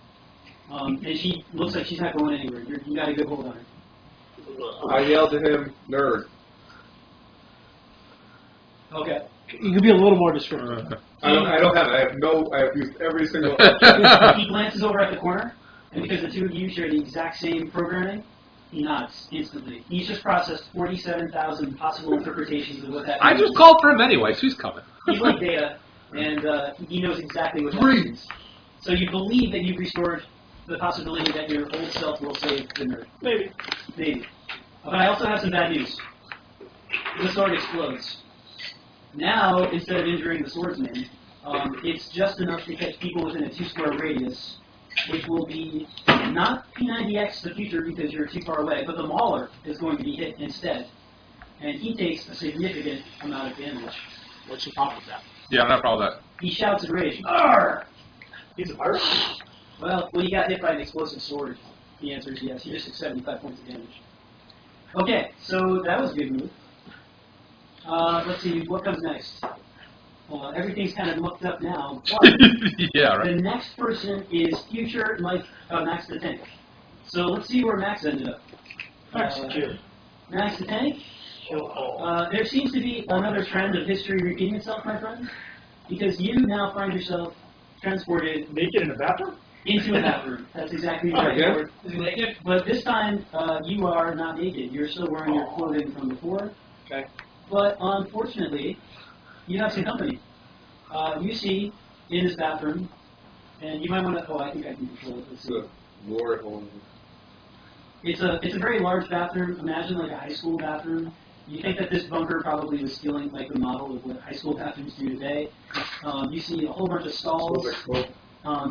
And she looks like she's not going anywhere. You got a good hold on her. I yelled at him, nerd. Okay. You can be a little more descriptive. I don't have it. I have used every single. He glances over at the corner, and because the 2 of you share the exact same programming, he nods instantly. He's just processed 47,000 possible interpretations of what that I means. just called for him anyway, so he's coming. He's like Data, and he knows exactly what that means. So you believe that you've restored the possibility that your old self will save the nerd. Maybe. Maybe. But I also have some bad news. The sword explodes. Now, instead of injuring the swordsman, it's just enough to catch people within a 2-square radius, which will be not P90X the future because you're too far away, but the Mauler is going to be hit instead. And he takes a significant amount of damage. What's your problem with that? Yeah, I'm not proud of that. He shouts in rage, "Arr!" He's a pirate. Well, when he got hit by an explosive sword, the answer is yes. He just took 75 points of damage. Okay, so that was a good move. Let's see, what comes next? Everything's kind of mucked up now, but Yeah, right. the next person is future Max the Tank. So let's see where Max ended up. Max, Max the Tank, There seems to be another trend of history repeating itself, my friend, because you now find yourself transported Naked in a bathroom? into a bathroom. That's exactly Oh, right. yeah. Is he naked? But this time, you are not naked. You're still wearing your clothing from before. Okay. But unfortunately, you have some company. You see in this bathroom, and you might want to. Oh, I think I can control it. Let's It's see. a glory hole. It's a very large bathroom. Imagine like a high school bathroom. You think that this bunker probably was stealing like the model of what high school bathrooms do today. You see a whole bunch of stalls.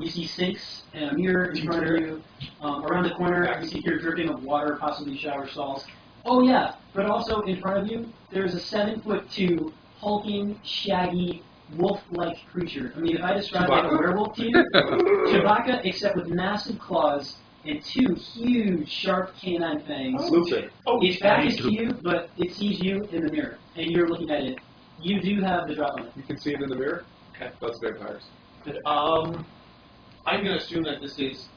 You see sinks and a mirror in front of you. Around the corner, you see here dripping of water, possibly shower stalls. Oh yeah, but also in front of you, there's a 7'2" hulking, shaggy, wolf-like creature. I mean, if I describe like a werewolf to you, Chewbacca, except with massive claws and two huge, sharp canine fangs. Lupin. Its back is to you, but it sees you in the mirror, and you're looking at it. You do have the drop on it. You can see it in the mirror? Okay. That's vampires. I'm going to assume that this is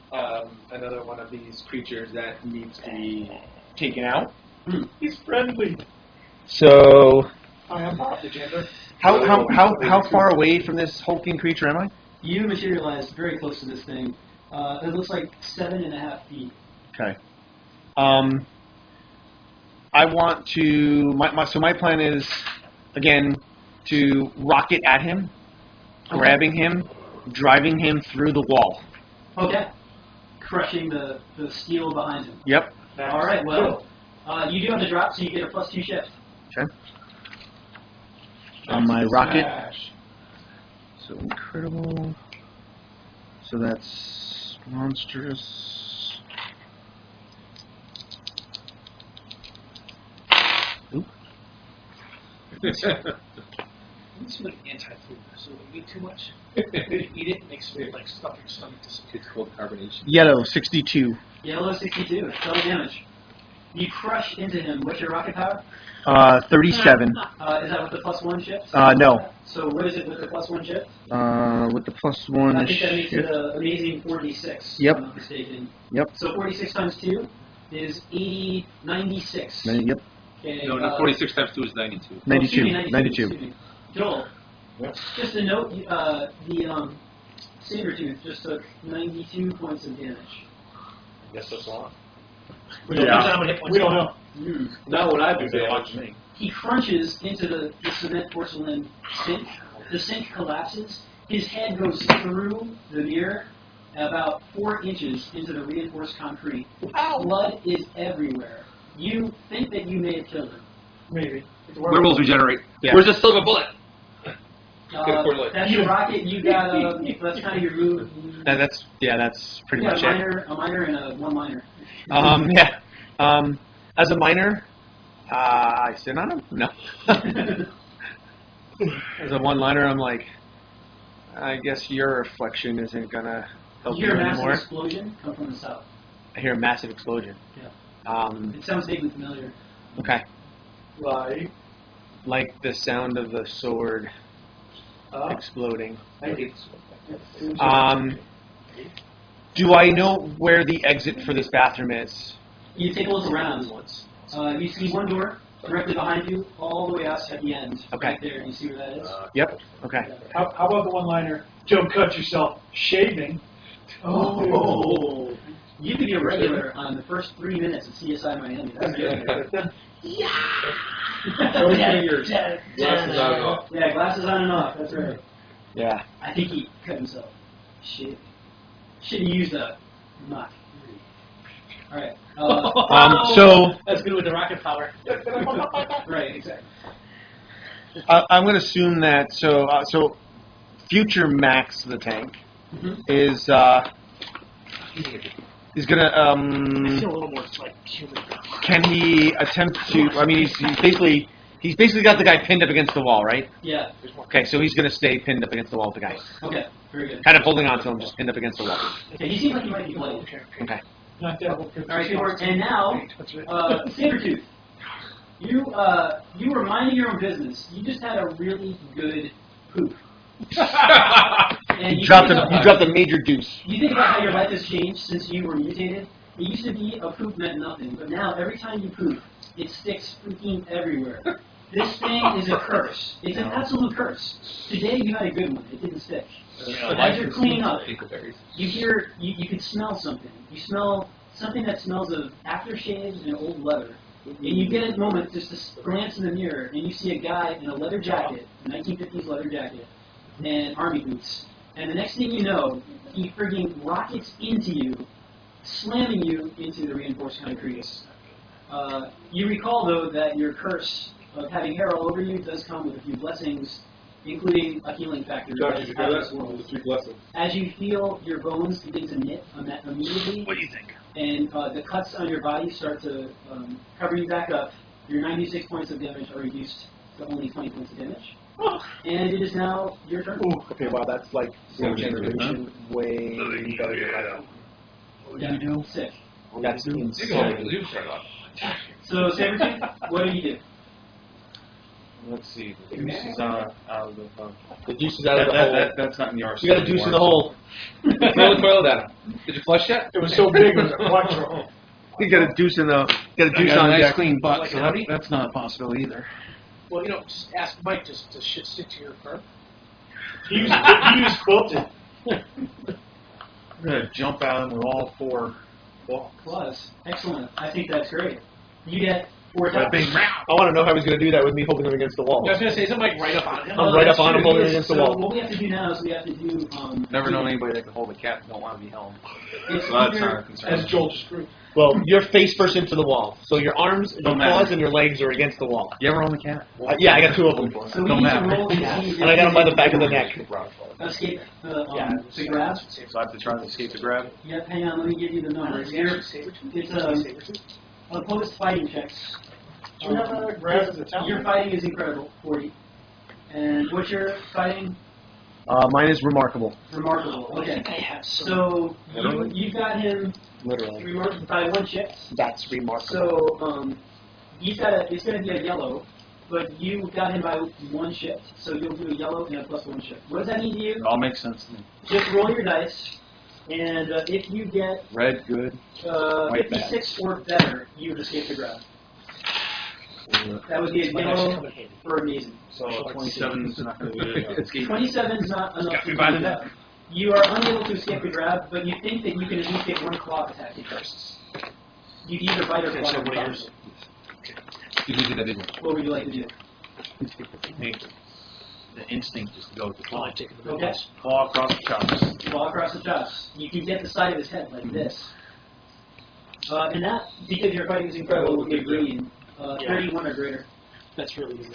another one of these creatures that needs to be Taken out. He's friendly. So, I am not the gender. how far away from this hulking creature am I? You materialize very close to this thing. It looks like 7.5 feet. Okay. I want to. My plan is, again, to rocket at him, grabbing him, driving him through the wall. Okay. Crushing the steel behind him. Yep. All right, well, you do have the drop, so you get a +2 shift. Okay. On my rocket. So incredible. So that's monstrous. Oop. It's like anti-food, so if you eat too much, if you eat it, it makes it like stuff your stomach disappear. It's called carbonation. Yellow, 62. Yellow 62, total damage. You crush into him. What's your rocket power? 37. Is that with the +1 shift? No. So what is it with the +1 shift? With the +1 I think that makes it shift. an amazing 46. Yep. If I'm not mistaken. Yep. So 46 times 2 is 96. Yep. Okay, No, no, 46 times 2 is 92. 92. Excuse me, 92. excuse me. Joel, just a note, the Sabertooth just took 92 points of damage. Guess that's a lot. We don't know. Not what I've been watching me. He crunches into the cement porcelain sink. The sink collapses. His head goes through the mirror about 4 inches into the reinforced concrete. Blood is everywhere. You think that you may have killed him. Maybe. Werewolves regenerate. Yeah. Where's the silver bullet? That's your rocket. You got that's kind of your move. That's pretty You much got it. a minor and a one-liner. Yeah. As a minor, I sit on him? No. As a one-liner, I'm like, I guess your reflection isn't gonna help You you hear a massive anymore. explosion come from the south. I hear a massive explosion. Yeah. It sounds vaguely familiar. Okay. Like, Like the sound of the sword exploding. Do I know where the exit for this bathroom is? You take a look around. You see one door directly behind you, all the way out at the end. Okay. Right there. You see where that is? Yep. Okay. how about the one-liner? Don't cut yourself shaving. Oh. You could be a regular on the first 3 minutes of CSI Miami. That's good. Show me fingers. Glasses on and off. Yeah, glasses on and off. That's right. Yeah. I think he cut himself. Shit. Should have used a knock. All right. So That's good with the rocket power. Right. Exactly. I'm going to assume that so future Max the tank is going I to feel a little more like human. can he attempt to? I mean, he's basically got the guy pinned up against the wall, right? Yeah. Okay, so he's going to stay pinned up against the wall with the guy, Okay. Very good. kind of holding on to him, just pinned up against the wall. Okay. He seems like he might be bloody. Okay. Not that. All right, good work. And now, Sabertooth, you were minding your own business. You just had a really good poop. And You dropped a major deuce. You think about how your life has changed since you were mutated, It used to be a poop meant nothing, but now every time you poop, it sticks freaking everywhere. This thing is a curse. It's an absolute curse. Today you had a good one. It didn't stick. But as you're cleaning up, you hear, you can smell something. You smell something that smells of aftershaves and old leather. And you get a moment just to glance in the mirror, and you see a guy in a leather jacket, a 1950s leather jacket, and army boots. And the next thing you know, he frigging rockets into you, slamming you into the reinforced concrete. You recall, though, that your curse of having hair all over you does come with a few blessings, including a healing factor. Josh, did you hear that? The 3 blessings. As you feel your bones begin to knit immediately, What do you think? and the cuts on your body start to cover you back up, your 96 points of damage are reduced to only 20 points of damage. And it is now your turn. Ooh, okay, wow, that's like generation way better than I know. What do you do? Sick. That's insane. So, Sabertooth, what do you do? Let's see. The juice is out of the. The juice is out of the hole. That's not in the You arsenal. got a juice in the hole. Throw the toilet at him. Did you flush yet? It was so big, it was a quattro. You got a juice in the. Got a juice got a on nice deck. clean butt, Like so a that- hubby? That's not a possibility either. Well, just ask Mike just to shit stick to your fur. He was quilted. We're gonna jump at him with all 4 balls. Plus, excellent. I think that's great. You get 4 attacks. I want to know how he's going to do that with me holding him against the wall. I was going to say, isn't Mike right up on him? I'm right up on him, holding him against the So wall. what we have to do now is we have to do. Never known anybody that can hold a cat and don't want to be held. It's So that's either- not a concern. As Joel just proved. Well, you're face first into the wall. So your arms, your Don't matter. claws, and your legs are against the wall. You ever own a cat? Yeah, I got 2 of them. So we Don't need to matter. roll to see if And I got him by the back of the neck. escape to grab. So I have to try to escape the grab. Yep, hang on, let me give you the numbers here. It's opposed fighting checks. Do you have a grab as a talent? Your fighting is incredible, 40. And what's your fighting? Mine is remarkable. Remarkable. Okay. So you got him Literally. by 1 shift. That's remarkable. So he's got it's going to be a yellow, but you got him by 1 shift. So you'll do a yellow and a +1 shift. What does that mean to you? It all makes sense to me. Just roll your dice, and if you get Red, good. White, bad. 56 or better, you escape the grab. That would be a yellow for amazing. So 27 is not going to be escape. 27 is not enough to by the do that. You are unable to escape the grab, but you think that you can at least get 1 claw attack first. You'd either bite or claw. You did that, didn't you? What would you like to do? The instinct is to go with the claw. Okay. Claw across the chops. Claw across the chops. You can get the side of his head like this. And that, because your fighting is incredible, will be green. 31 or greater. That's really easy.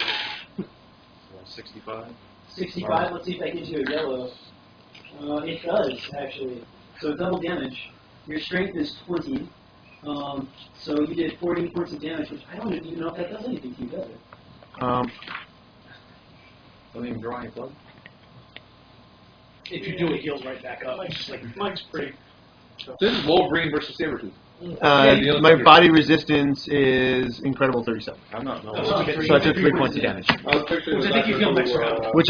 65. 65, let's see if that gives you a yellow. It does, actually. So double damage. Your strength is 20. So you did 40 points of damage, which I don't even know if that does anything to you, does it? Don't even draw any blood. If you do, it heals right back up. Mike's pretty. This is Wolverine versus Sabretooth. My body resistance is incredible 37. I'm not. No. Oh, So I took 3 points of damage. I was picturing Which I the think you doctor feel next who, round. Which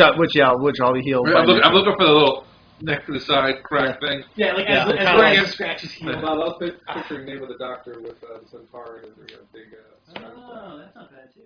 I'll be healed. I'm looking for the little neck to the side crack thing. Yeah, like Yeah, as kinda long like- as scratches heal. Bob, I was picturing the name of the doctor with the centaur and the big. Oh, that's not bad, too.